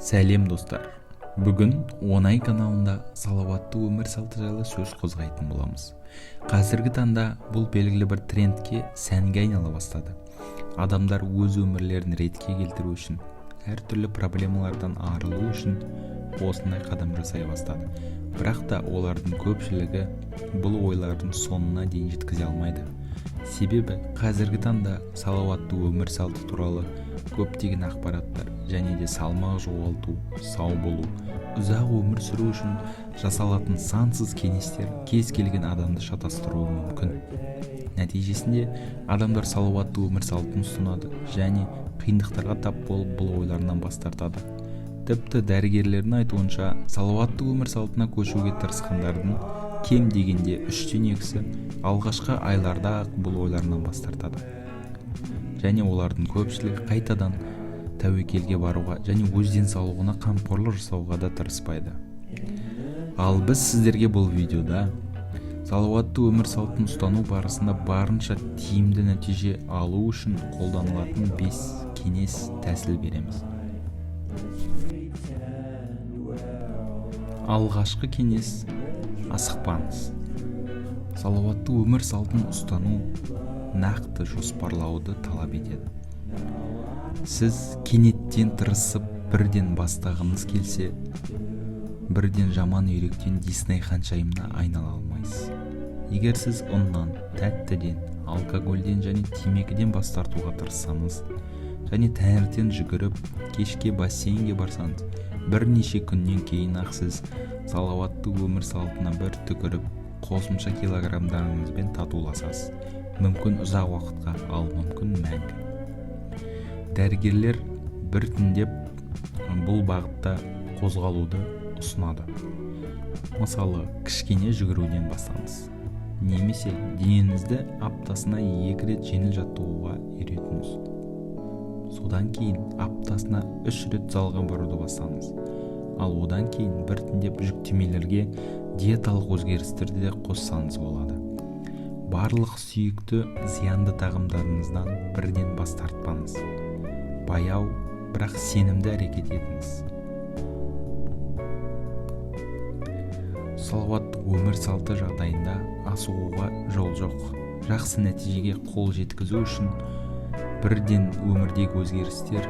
Сәлем достар. Бүгін Оңай каналында салауатты өмір салты жайлы сөз қозғайтын боламыз. Қазіргі таңда бұл белгілі бір трендке, сәнге айнала бастады. Адамдар өз өмірлерін ретке келтіру үшін, әртүрлі проблемалардан арылу үшін осындай қадам жасай бастады. Бірақ та олардың көпшілігі бұл ойлардың соңына дейін жеткізе алмайды. Себебі қазіргі таңда салауатты өмір салты туралы көптеген ақпараттар және де салмақ жоғалту, сау болу, ұзақ өмір сүру үшін жасалатын сансыз кеңестер кез келген адамды шатастыруы мүмкін. Нәтижесінде адамдар салауатты өмір салтын ұстанады және қиындықтарға тап болып бұл ойларынан бас тартады. Тіпті дәрігерлердің айтуынша, салауатты өмір салтына көшуге тырысқандардың кем дегенде 3-2-сі алғашқы айларда бұл ойларынан бас тартады. Және олардың көпшілігі қайтадан тәуекелге баруға және өз денсаулығына қамқорлық жасауға да тырыспайды. Ал біз сіздерге бұл видеода салауатты өмір салтын ұстану барысында барынша тиімді нәтиже алу үшін қолданылатын 5 кеңес тәсіл береміз. Алғашқы кеңес: асықпаңыз. Салауатты өмір салтын ұстану нақты жоспарлауды талап етеді. Сіз кенеттен тырысып бірден бастағыңыз келсе, бірден жаман үйректен Дисней ханшайымына айнала алмайсыз. Егер сіз ұннан, тәттіден, алкогольден және темекіден бас тартуға тырыссаңыз, және таңертең жүгіріп, кешке бассейнге барсаңыз, бірнеше күннен кейін ақ сіз салауатты өмір салтына бір түкіріп, қосымша килограмдарыңызбен татуласасыз. Мүмкін ұзақ уақытқа, ал мүмкін мәңгі. Дәрігерлер біртіндеп бұл бағытта қозғалуды ұсынады. Мысалы, кішкене жүгіруден бастаңыз. Немесе денеңізді аптасына 2 рет жеңіл жаттығуға үйретіңіз. Содан кейін аптасына 3 рет залға баруды бастаңыз. Ал одан кейін біртіндеп жүктемелерге диеталық өзгерістерді де қоссаңыз болады. Барлық сүйікті зиянды тағамдарыңыздан бірден бас тартпаңыз. Баяу, бірақ сенімді әрекет етіңіз. Салауатты өмір салты жағдайында асығуға жол жоқ. Жақсы нәтижеге қол жеткізу үшін бірден өмірдегі өзгерістер,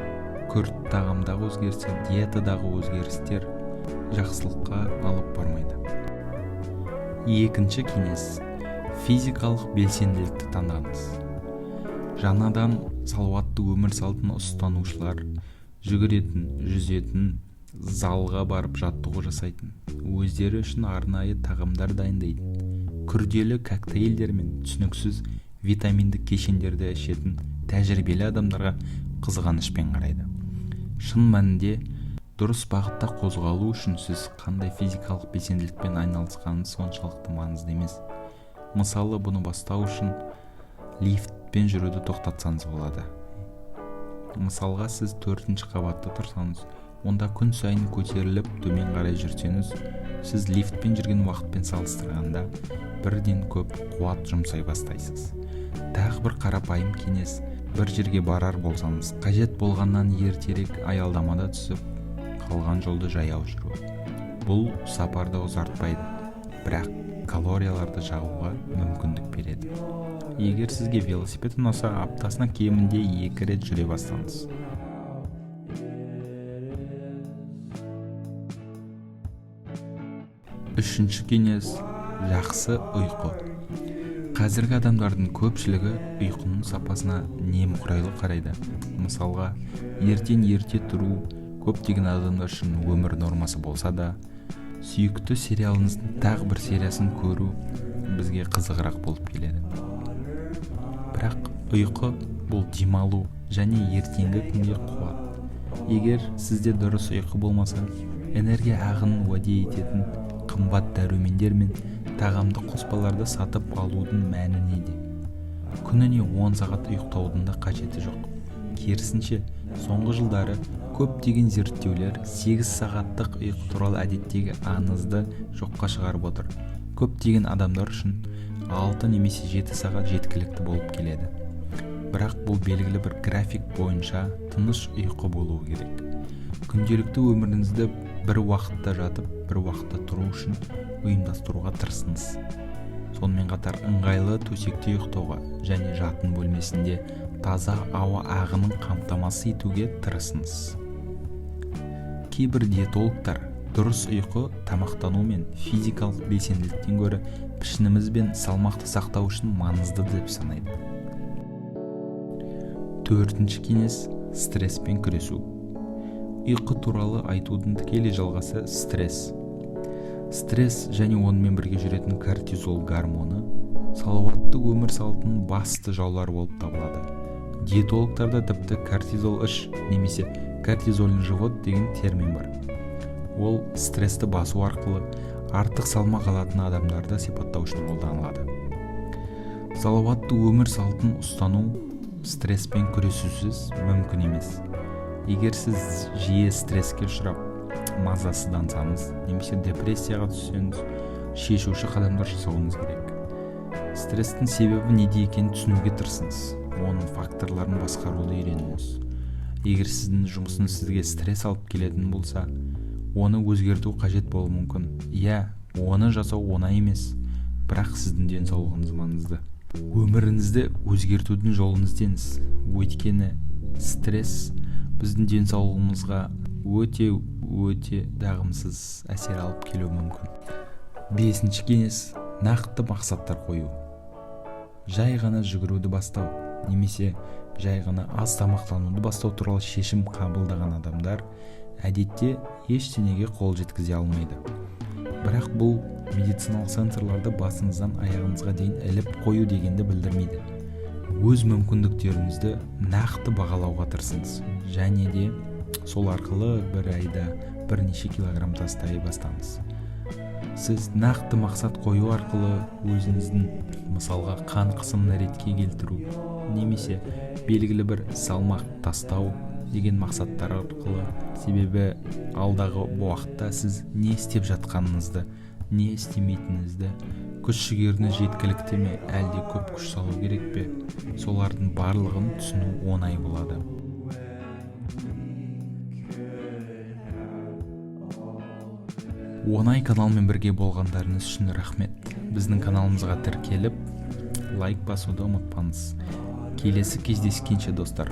күрт тағамдағы өзгерістер, диетадағы өзгерістер жақсылыққа алып бармайды. Екінші кеңес: физикалық белсенділікті таңдаңыз. Жаңадан салауатты өмір салтын ұстанушылар жүгіретін, жүзетін, залға барып жаттығу жасайтын, өздері үшін арнайы тағамдар дайындайтын, күрделі коктейльдер мен түсініксіз витаминдік кешендерді ішетін тәжірибелі адамдарға қызғанышпен қарайды. Шын мәнінде дұрыс бағытта қозғалу үшін сіз қандай физикалық белсенділікпен айналысқаныңыз соншалықты маңызды емес. Мысалы, бұны бастау үшін лифтпен жүруді тоқтатсаңыз болады. Мысалға, сіз 4-ші қабатта тұрсаңыз, онда күн сайын көтеріліп төмен қарай жүрсеңіз, сіз лифтпен жүрген уақытпен салыстырғанда бірден көп қуат жұмсай бастайсыз. Тағы бір қарапайым кеңес: бір жерге барар болсаңыз, қажет болғаннан ертерек аялдамада түсіп, қалған жолды жаяу жүру. Бұл сапарды ұзартпайды, бірақ калорияларды жағуға мүмкіндік береді. Егер сізге велосипед ұнаса, аптасына кемінде 2 рет жүре бастаңыз. Үшінші кеңес: жақсы ұйқы. Қазіргі адамдардың көпшілігі ұйқының сапасына немқұрайлы қарайды. Мысалға, ертең ерте тұру көптеген адамдар үшін өмір нормасы болса да, сүйікті сериалыңыздың тағы бір сериясын көру бізге қызығырақ болып келеді. Бірақ ұйқы бұл демалу және ертеңгі күнге қуат. Егер сізде дұрыс ұйқы болмаса, энергия ағынын уәде ететін қымбат дәрумендер мен тағамды қоспаларды сатып алудың мәні неде? Күніне 10 сағат ұйықтаудың да қажеті жоқ. Керісінше, соңғы жылдары көптеген зерттеулер 8 сағаттық ұйқы туралы әдеттегі аңызды жоққа шығарып отыр. Көптеген адамдар үшін 6 немесе 7 сағат жеткілікті болып келеді. Бірақ бұл белгілі бір график бойынша тыныш ұйқы болуы керек. күнделікті өміріңізді бір уақытта жатып, бір уақытта тұру үшін ұйымдастыруға тырысыңыз. Сонымен қатар ыңғайлы төсекте ұйықтауға және жатын бөлмесінде таза ауа ағынын қамтамасыз етуге тырысыңыз. Кейбір диетологтар дұрыс ұйқы тамақтану мен физикалық белсенділіктен гөрі пішініміз бен салмақты сақтау үшін маңызды деп санайды. 4-ші кеңес – стресспен күресу. Ұйқы туралы айтудың тікелей жалғасы стресс. Стресс және онымен бірге жүретін кортизол гормоны салауатты өмір салтының басты жаулары болып табылады. Диетологтарда тіпті кортизол іш немесе кортизолин живот деген термин бар. Ол стрессті басу арқылы артық салмақ алатын адамдарды сипаттау үшін қолданылады. Салауатты өмір салтын ұстану стресспен күресусіз мүмкін емес. Егер сіз жиі стресске ұшырап, мазасыздансаңыз немесе депрессияға түссеңіз, шешуші қадамдар жасауыңыз керек. Стресстің себебі неде екенін түсінуге тырысыңыз, оның факторларын басқаруды үйреніңіз. Егер сіздің жұмысыңыз сізге стресс алып келетін болса, оны өзгерту қажет болуы мүмкін. Оны жасау оңай емес, бірақ сіздің денсаулығыңыз маңызды. Өміріңізді өзгертудің жолын іздеңіз. Өйткені стресс біздің денсаулығымызға өте жағымсыз әсер алып келуі мүмкін. 5-ші кеңес – нақты мақсаттар қою. Жай ғана жүгіруді бастау немесе жай ғана аз тамақтануды бастау туралы шешім қабылдаған адамдар әдетте ештеңеге қол жеткізе алмайды. Бірақ бұл медициналық центрларды басыңыздан аяғыңызға дейін іліп қою дегенді білдірмейді. Өз мүмкіндіктеріңізді нақты бағалауға тырысыңыз және де сол арқылы бір айда бірнеше килограмм тастай бастаңыз. Сіз нақты мақсат қою арқылы өзіңіздің, мысалға, қан қысымын ретке келтіру немесе белгілі бір салмақ тастау деген мақсаттар арқылы, себебі алдағы уақытта сіз не істеп жатқаныңызды, не істемейтініңізді, күш-жігеріңіз жеткілікті ме, әлде көп күш салу керек пе, солардың барлығын түсіну оңай болады. Оңай каналмен бірге болғандарыңыз үшін рахмет. Біздің каналымызға тіркеліп, лайк басуды ұмытпаңыз. Келесі кездескенше достар.